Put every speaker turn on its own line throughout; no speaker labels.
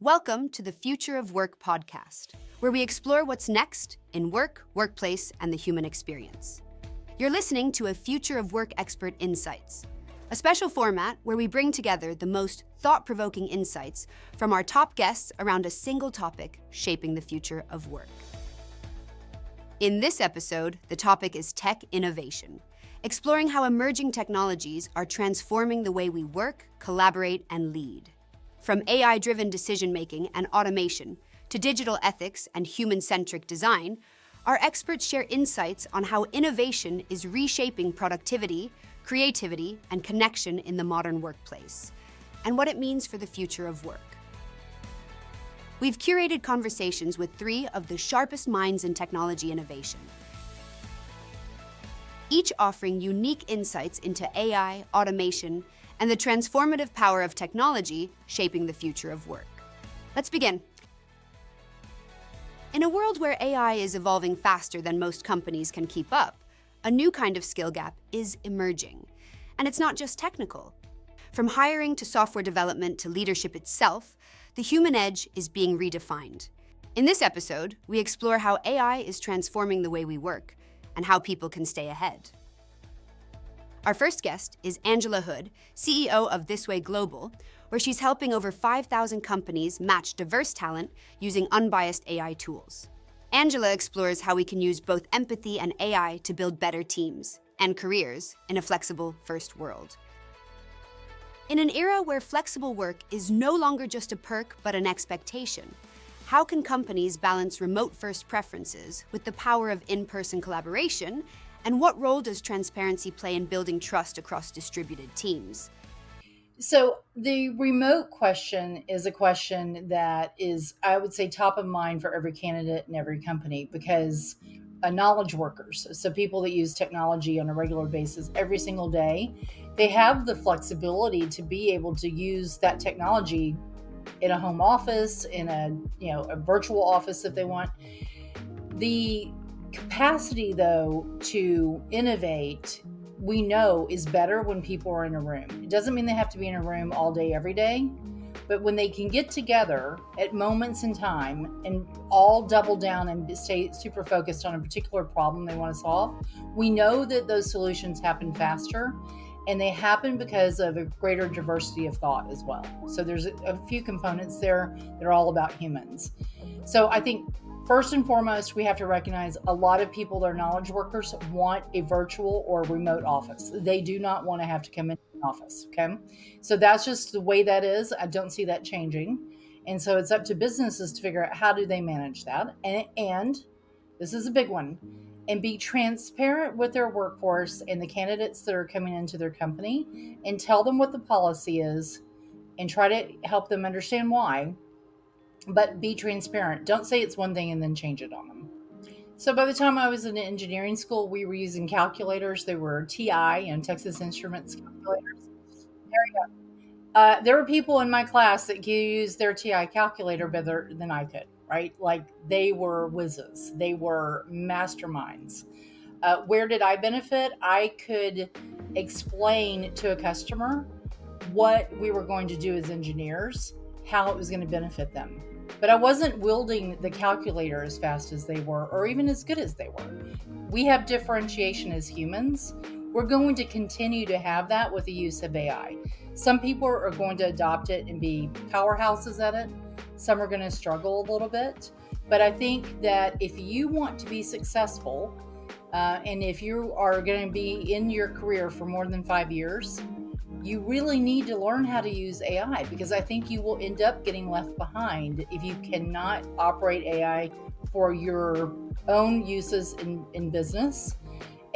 Welcome to the Future of Work podcast, where we explore what's next in work, workplace, and the human experience. You're listening to a Future of Work Expert Insights, a special format where we bring together the most thought-provoking insights from our top guests around a single topic shaping the future of work. In this episode, the topic is tech innovation, exploring how emerging technologies are transforming the way we work, collaborate, and lead. From AI-driven decision-making and automation to digital ethics and human-centric design, our experts share insights on how innovation is reshaping productivity, creativity, and connection in the modern workplace, and what it means for the future of work. We've curated conversations with three of the sharpest minds in technology innovation, each offering unique insights into AI, automation, and the transformative power of technology shaping the future of work. Let's begin. In a world where AI is evolving faster than most companies can keep up, a new kind of skill gap is emerging. And it's not just technical. From hiring to software development to leadership itself, the human edge is being redefined. In this episode, we explore how AI is transforming the way we work and how people can stay ahead. Our first guest is Angela Hood, CEO of ThisWay Global, where she's helping over 5,000 companies match diverse talent using unbiased AI tools. Angela explores how we can use both empathy and AI to build better teams and careers in a flexible first world. In an era where flexible work is no longer just a perk but an expectation, how can companies balance remote-first preferences with the power of in-person collaboration? And what role does transparency play in building trust across distributed teams?
So the remote question is a question that is, I would say, top of mind for every candidate and every company because knowledge workers, so people that use technology on a regular basis every single day, they have the flexibility to be able to use that technology in a home office, in a virtual office if they want. The capacity, though, to innovate, we know is better when people are in a room. It doesn't mean they have to be in a room all day, every day, but when they can get together at moments in time and all double down and stay super focused on a particular problem they want to solve, we know that those solutions happen faster, and they happen because of a greater diversity of thought as well. So there's a few components there that are all about humans. So I think first and foremost, we have to recognize a lot of people that are knowledge workers want a virtual or remote office. They do not want to have to come into an office, okay? So that's just the way that is. I don't see that changing. And so it's up to businesses to figure out how do they manage that. And this is a big one, and be transparent with their workforce and the candidates that are coming into their company and tell them what the policy is and try to help them understand why. But be transparent. Don't say it's one thing and then change it on them. So by the time I was in engineering school, we were using calculators. They were TI and Texas Instruments calculators. There you go. There were people in my class that could use their TI calculator better than I could, right? Like they were whizzes. They were masterminds. Where did I benefit? I could explain to a customer what we were going to do as engineers, how it was going to benefit them. But I wasn't wielding the calculator as fast as they were, or even as good as they were. We have differentiation as humans. We're going to continue to have that with the use of AI. Some people are going to adopt it and be powerhouses at it. Some are going to struggle a little bit. But I think that if you want to be successful, and if you are going to be in your career for more than 5 years, you really need to learn how to use AI, because I think you will end up getting left behind if you cannot operate AI for your own uses in business.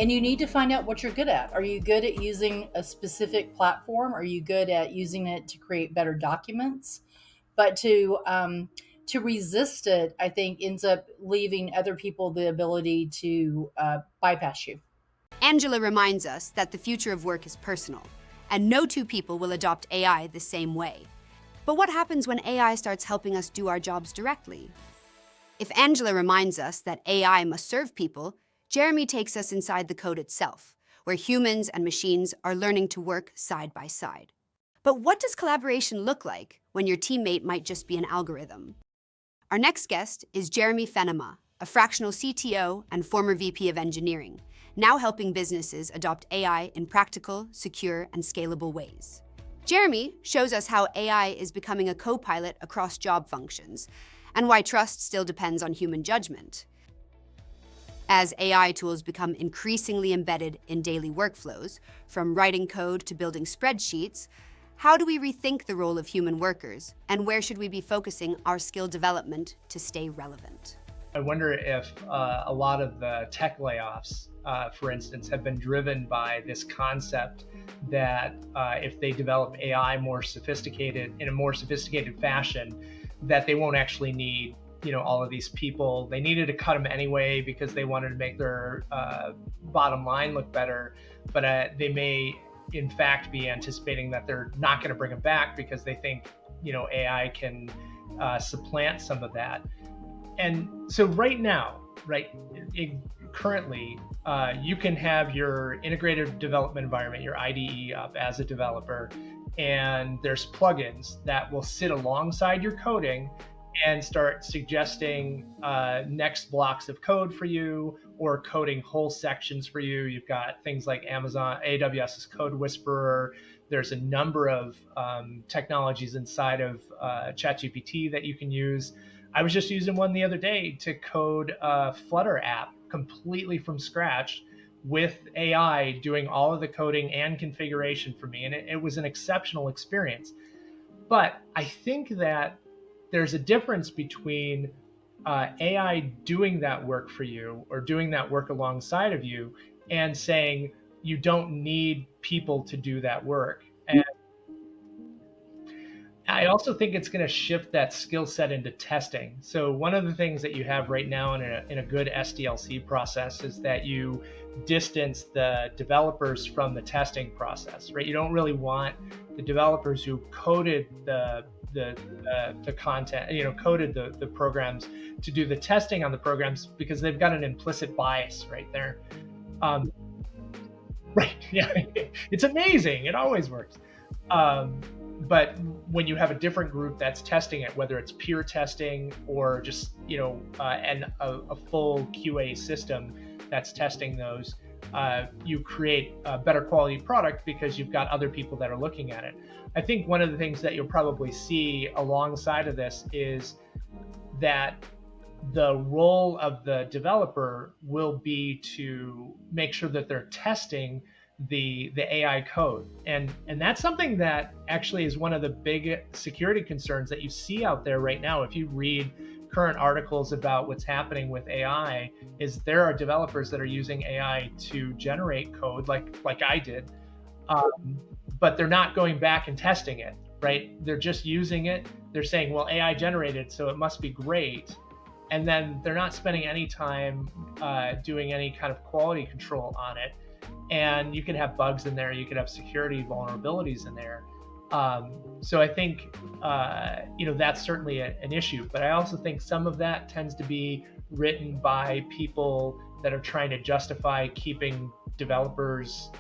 And you need to find out what you're good at. Are you good at using a specific platform? Are you good at using it to create better documents? But to resist it, I think, ends up leaving other people the ability to bypass you.
Angela reminds us that the future of work is personal, and no two people will adopt AI the same way. But what happens when AI starts helping us do our jobs directly? If Angela reminds us that AI must serve people, Jeremy takes us inside the code itself, where humans and machines are learning to work side by side. But what does collaboration look like when your teammate might just be an algorithm. Our next guest is Jeremy Fennema, a fractional CTO and former VP of engineering, now helping businesses adopt AI in practical, secure, and scalable ways. Jeremy shows us how AI is becoming a co-pilot across job functions, and why trust still depends on human judgment. As AI tools become increasingly embedded in daily workflows, from writing code to building spreadsheets, how do we rethink the role of human workers, and where should we be focusing our skill development to stay relevant?
I wonder if a lot of the tech layoffs, for instance, have been driven by this concept that if they develop AI in a more sophisticated fashion, that they won't actually need, all of these people. They needed to cut them anyway because they wanted to make their bottom line look better, but they may, in fact, be anticipating that they're not going to bring them back because they think, AI can supplant some of that. And so right now, currently, you can have your integrated development environment, your IDE up as a developer, and there's plugins that will sit alongside your coding and start suggesting next blocks of code for you or coding whole sections for you. You've got things like AWS's Code Whisperer. There's a number of technologies inside of ChatGPT that you can use. I was just using one the other day to code a Flutter app completely from scratch with AI doing all of the coding and configuration for me. And it was an exceptional experience. But I think that there's a difference between AI doing that work for you or doing that work alongside of you and saying you don't need people to do that work. And I also think it's going to shift that skill set into testing. So one of the things that you have right now in a good SDLC process is that you distance the developers from the testing process, right? You don't really want the developers who coded the content, coded the programs to do the testing on the programs because they've got an implicit bias right there. Right, yeah, it's amazing. It always works. But when you have a different group that's testing it, whether it's peer testing or just, and a full QA system that's testing those, you create a better quality product because you've got other people that are looking at it. I think one of the things that you'll probably see alongside of this is that the role of the developer will be to make sure that they're testing the AI code. And that's something that actually is one of the big security concerns that you see out there right now. If you read current articles about what's happening with AI, is there are developers that are using AI to generate code like I did, but they're not going back and testing it, right? They're just using it. They're saying, well, AI generated, so it must be great. And then they're not spending any time doing any kind of quality control on it. And you can have bugs in there, you could have security vulnerabilities in there. So I think, that's certainly an issue. But I also think some of that tends to be written by people that are trying to justify keeping developers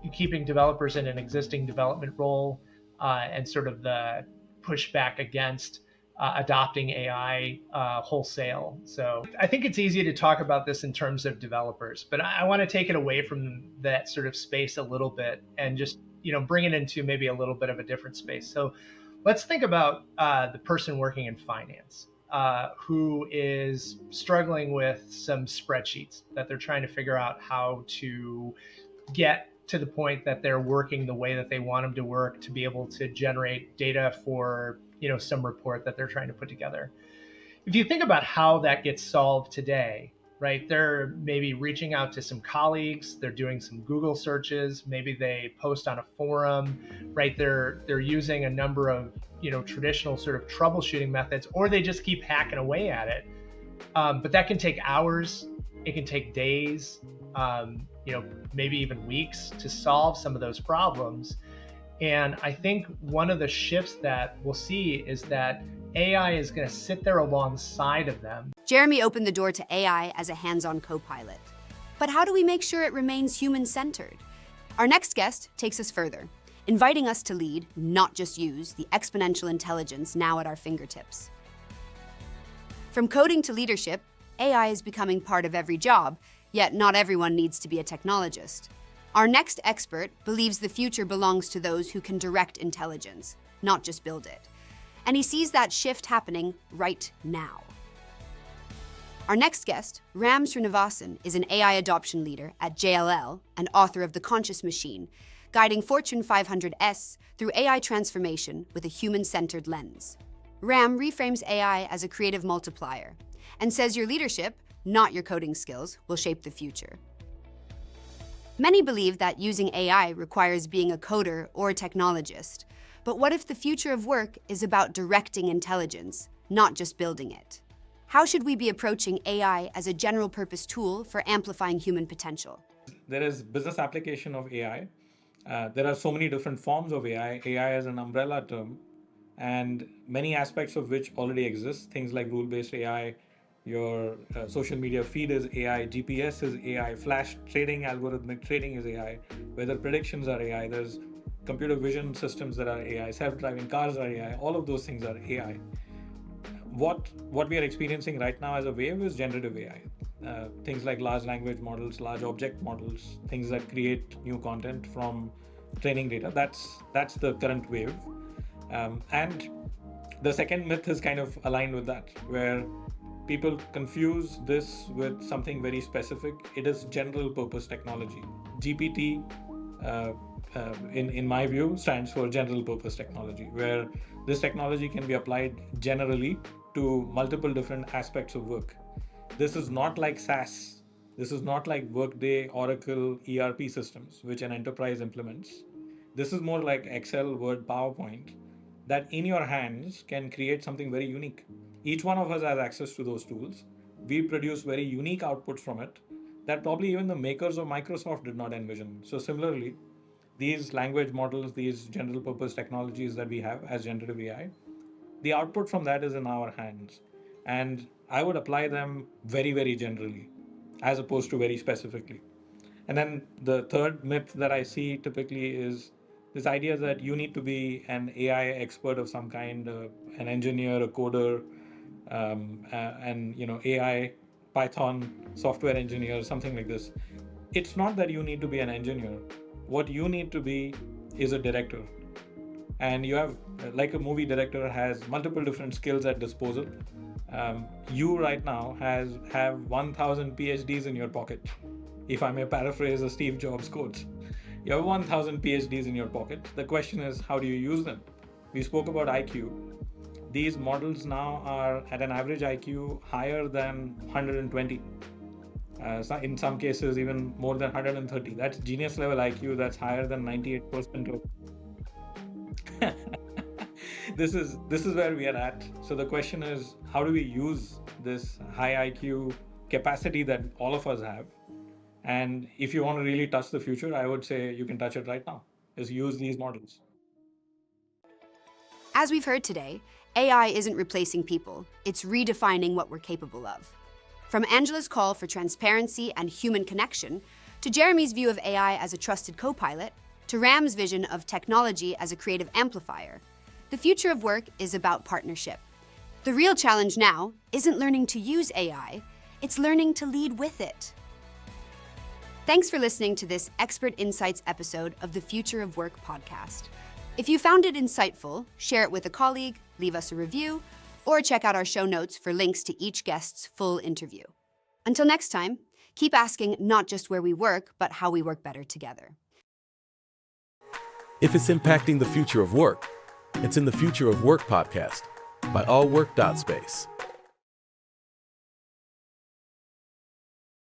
in an existing development role, and sort of the pushback against adopting AI wholesale. So I think it's easy to talk about this in terms of developers, but I want to take it away from that sort of space a little bit and just bring it into maybe a little bit of a different space. So let's think about the person working in finance who is struggling with some spreadsheets that they're trying to figure out how to get to the point that they're working the way that they want them to work to be able to generate data for some report that they're trying to put together. If you think about how that gets solved today, right? They're maybe reaching out to some colleagues, they're doing some Google searches, maybe they post on a forum, right? They're using a number of traditional sort of troubleshooting methods, or they just keep hacking away at it. But that can take hours, it can take days, maybe even weeks to solve some of those problems. And I think one of the shifts that we'll see is that AI is going to sit there alongside of them.
Jeremy opened the door to AI as a hands-on co-pilot. But how do we make sure it remains human-centered? Our next guest takes us further, inviting us to lead, not just use, the exponential intelligence now at our fingertips. From coding to leadership, AI is becoming part of every job, yet not everyone needs to be a technologist. Our next expert believes the future belongs to those who can direct intelligence, not just build it. And he sees that shift happening right now. Our next guest, Ram Srinivasan, is an AI adoption leader at JLL and author of The Conscious Machine, guiding Fortune 500s through AI transformation with a human-centered lens. Ram reframes AI as a creative multiplier and says your leadership, not your coding skills, will shape the future. Many believe that using AI requires being a coder or a technologist. But what if the future of work is about directing intelligence, not just building it? How should we be approaching AI as a general-purpose tool for amplifying human potential?
There is business application of AI. There are so many different forms of AI. AI is an umbrella term, and many aspects of which already exist. Things like rule-based AI, your social media feed is AI, GPS is AI, flash trading, algorithmic trading is AI, weather predictions are AI, there's computer vision systems that are AI, self-driving cars are AI, all of those things are AI. What we are experiencing right now as a wave is generative AI. Things like large language models, large object models, things that create new content from training data. That's the current wave. And the second myth is kind of aligned with that, where people confuse this with something very specific. It is general purpose technology. GPT, in my view, stands for general purpose technology, where this technology can be applied generally to multiple different aspects of work. This is not like SaaS. This is not like Workday, Oracle, ERP systems, which an enterprise implements. This is more like Excel, Word, PowerPoint, that in your hands can create something very unique. Each one of us has access to those tools. We produce very unique outputs from it that probably even the makers of Microsoft did not envision. So similarly, these language models, these general purpose technologies that we have as generative AI, the output from that is in our hands. And I would apply them very, very generally, as opposed to very specifically. And then the third myth that I see typically is this idea that you need to be an AI expert of some kind, an engineer, a coder, and AI, Python, software engineer, something like this. It's not that you need to be an engineer. What you need to be is a director. And you have, like a movie director has multiple different skills at disposal. You right now have 1,000 PhDs in your pocket. If I may paraphrase a Steve Jobs quote, you have 1,000 PhDs in your pocket. The question is, how do you use them? We spoke about IQ. These models now are at an average IQ higher than 120. In some cases, even more than 130. That's genius level IQ. That's higher than 98% of. This is where we are at. So the question is, how do we use this high IQ capacity that all of us have? And if you want to really touch the future, I would say you can touch it right now. Is use these models.
As we've heard today, AI isn't replacing people, it's redefining what we're capable of. From Angela's call for transparency and human connection, to Jeremy's view of AI as a trusted co-pilot, to Ram's vision of technology as a creative amplifier, the future of work is about partnership. The real challenge now isn't learning to use AI, it's learning to lead with it. Thanks for listening to this Expert Insights episode of the Future of Work podcast. If you found it insightful, share it with a colleague, leave us a review, or check out our show notes for links to each guest's full interview. Until next time, keep asking not just where we work, but how we work better together.
If it's impacting the future of work, it's in the Future of Work podcast by allwork.space.